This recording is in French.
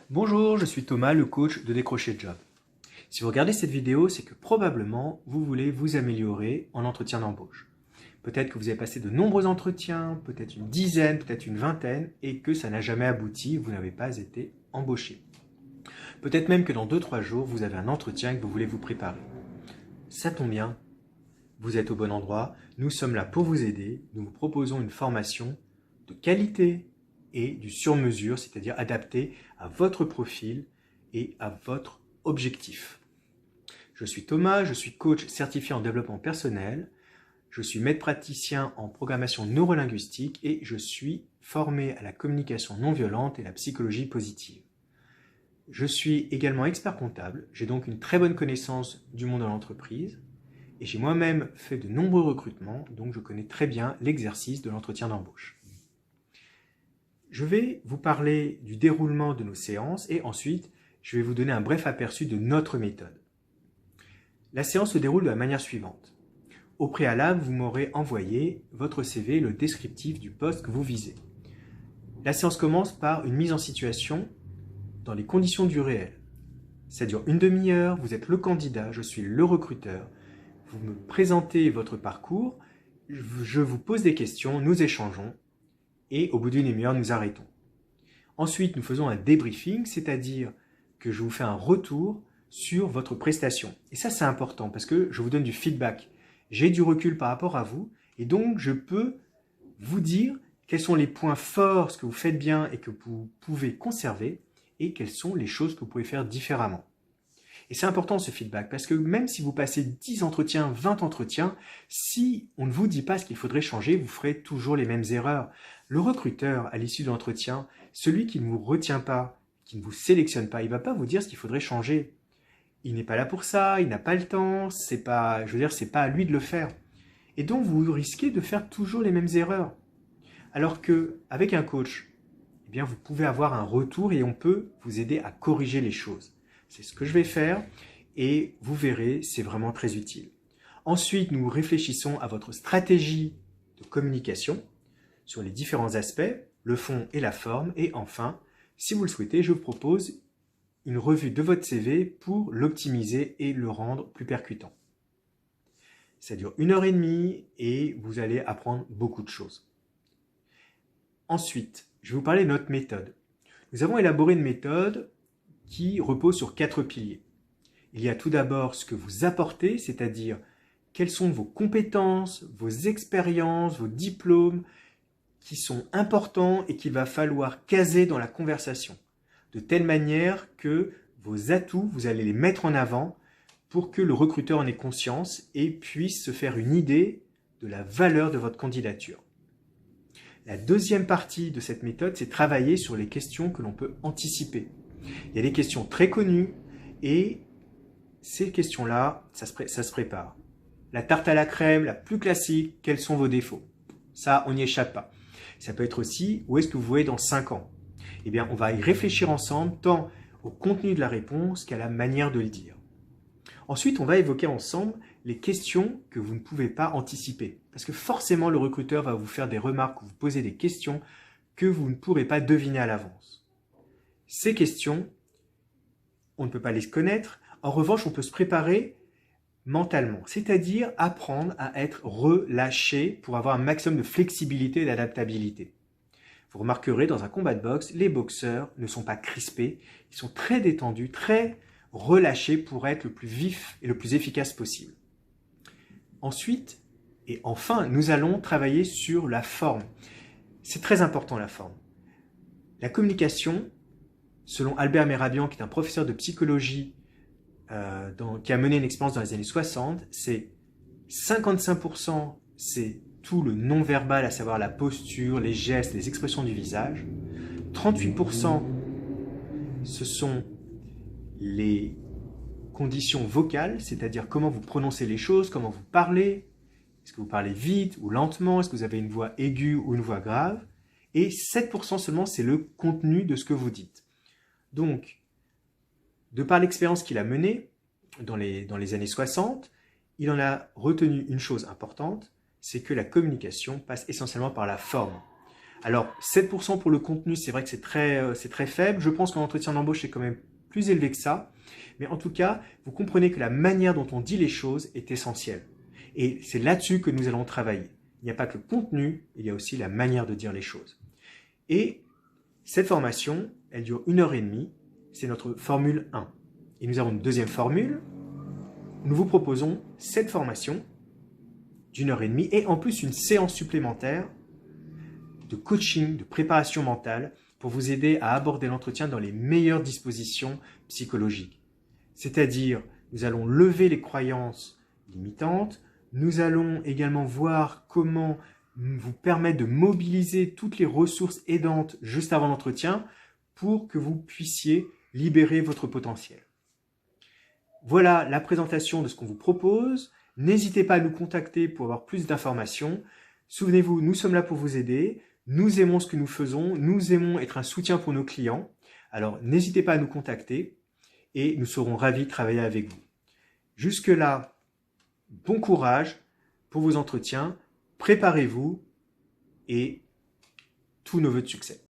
Bonjour, je suis Thomas, le coach de Décrocher Job. Si vous regardez cette vidéo, c'est que probablement vous voulez vous améliorer en entretien d'embauche. Peut-être que vous avez passé de nombreux entretiens, peut-être une dizaine, peut-être une vingtaine, et que ça n'a jamais abouti, vous n'avez pas été embauché. Peut-être même que dans 2-3 jours, vous avez un entretien et que vous voulez vous préparer. Ça tombe bien, vous êtes au bon endroit, nous sommes là pour vous aider, nous vous proposons une formation de qualité et du sur-mesure, c'est-à-dire adaptée à votre profil et à votre objectif. Je suis Thomas, je suis coach certifié en développement personnel, je suis maître praticien en programmation neurolinguistique et je suis formé à la communication non violente et la psychologie positive. Je suis également expert comptable, j'ai donc une très bonne connaissance du monde de l'entreprise et j'ai moi-même fait de nombreux recrutements, donc je connais très bien l'exercice de l'entretien d'embauche. Je vais vous parler du déroulement de nos séances et ensuite, je vais vous donner un bref aperçu de notre méthode. La séance se déroule de la manière suivante. Au préalable, vous m'aurez envoyé votre CV et le descriptif du poste que vous visez. La séance commence par une mise en situation dans les conditions du réel. Ça dure une demi-heure, vous êtes le candidat, je suis le recruteur. Vous me présentez votre parcours, je vous pose des questions, nous échangeons et au bout d'une demi-heure, nous arrêtons. Ensuite, nous faisons un débriefing, c'est-à-dire que je vous fais un retour sur votre prestation. Et ça, c'est important parce que je vous donne du feedback. J'ai du recul par rapport à vous et donc je peux vous dire quels sont les points forts, ce que vous faites bien et que vous pouvez conserver et quelles sont les choses que vous pouvez faire différemment. Et c'est important ce feedback parce que même si vous passez 10 entretiens, 20 entretiens, si on ne vous dit pas ce qu'il faudrait changer, vous ferez toujours les mêmes erreurs. Le recruteur, à l'issue de l'entretien, celui qui ne vous retient pas, qui ne vous sélectionne pas, il ne va pas vous dire ce qu'il faudrait changer. Il n'est pas là pour ça, il n'a pas le temps, c'est pas à lui de le faire. Et donc vous risquez de faire toujours les mêmes erreurs. Alors qu'avec un coach, eh bien, vous pouvez avoir un retour et on peut vous aider à corriger les choses. C'est ce que je vais faire et vous verrez, c'est vraiment très utile. Ensuite, nous réfléchissons à votre stratégie de communication sur les différents aspects, le fond et la forme. Et enfin, si vous le souhaitez, je vous propose une revue de votre CV pour l'optimiser et le rendre plus percutant. Ça dure 1h30 et vous allez apprendre beaucoup de choses. Ensuite, je vais vous parler de notre méthode. Nous avons élaboré une méthode qui repose sur 4 piliers. Il y a tout d'abord ce que vous apportez, c'est-à-dire quelles sont vos compétences, vos expériences, vos diplômes qui sont importants et qu'il va falloir caser dans la conversation, de telle manière que vos atouts, vous allez les mettre en avant pour que le recruteur en ait conscience et puisse se faire une idée de la valeur de votre candidature. La deuxième partie de cette méthode, c'est travailler sur les questions que l'on peut anticiper. Il y a des questions très connues et ces questions-là, ça se prépare. La tarte à la crème, la plus classique, quels sont vos défauts? Ça, on n'y échappe pas. Ça peut être aussi, où est-ce que vous voyez dans 5 ans? Eh bien, on va y réfléchir ensemble, tant au contenu de la réponse qu'à la manière de le dire. Ensuite, on va évoquer ensemble les questions que vous ne pouvez pas anticiper. Parce que forcément, le recruteur va vous faire des remarques, vous poser des questions que vous ne pourrez pas deviner à l'avance. Ces questions, on ne peut pas les connaître. En revanche, on peut se préparer mentalement, c'est-à-dire apprendre à être relâché pour avoir un maximum de flexibilité et d'adaptabilité. Vous remarquerez, dans un combat de boxe, les boxeurs ne sont pas crispés, ils sont très détendus, très relâchés pour être le plus vif et le plus efficace possible. Ensuite, et enfin, nous allons travailler sur la forme. C'est très important la forme. La communication, selon Albert Mehrabian, qui est un professeur de psychologie qui a mené une expérience dans les années 60, c'est 55% c'est tout le non-verbal, à savoir la posture, les gestes, les expressions du visage. 38% ce sont les conditions vocales, c'est-à-dire comment vous prononcez les choses, comment vous parlez. Est-ce que vous parlez vite ou lentement? Est-ce que vous avez une voix aiguë ou une voix grave? Et 7% seulement, c'est le contenu de ce que vous dites. Donc, de par l'expérience qu'il a menée dans les années 60, il en a retenu une chose importante, c'est que la communication passe essentiellement par la forme. Alors, 7% pour le contenu, c'est vrai que c'est très faible. Je pense qu'en entretien d'embauche, c'est quand même plus élevé que ça. Mais en tout cas, vous comprenez que la manière dont on dit les choses est essentielle. Et c'est là-dessus que nous allons travailler. Il n'y a pas que le contenu, il y a aussi la manière de dire les choses. Et cette formation, elle dure 1h30. C'est notre formule 1. Et nous avons une deuxième formule. Nous vous proposons cette formation d'1h30 et en plus une séance supplémentaire de coaching, de préparation mentale pour vous aider à aborder l'entretien dans les meilleures dispositions psychologiques. C'est-à-dire, nous allons lever les croyances limitantes, nous allons également voir comment vous permettre de mobiliser toutes les ressources aidantes juste avant l'entretien pour que vous puissiez libérer votre potentiel. Voilà la présentation de ce qu'on vous propose. N'hésitez pas à nous contacter pour avoir plus d'informations. Souvenez-vous, nous sommes là pour vous aider. Nous aimons ce que nous faisons. Nous aimons être un soutien pour nos clients. Alors, n'hésitez pas à nous contacter et nous serons ravis de travailler avec vous. Jusque-là, bon courage pour vos entretiens. Préparez-vous et tous nos vœux de succès.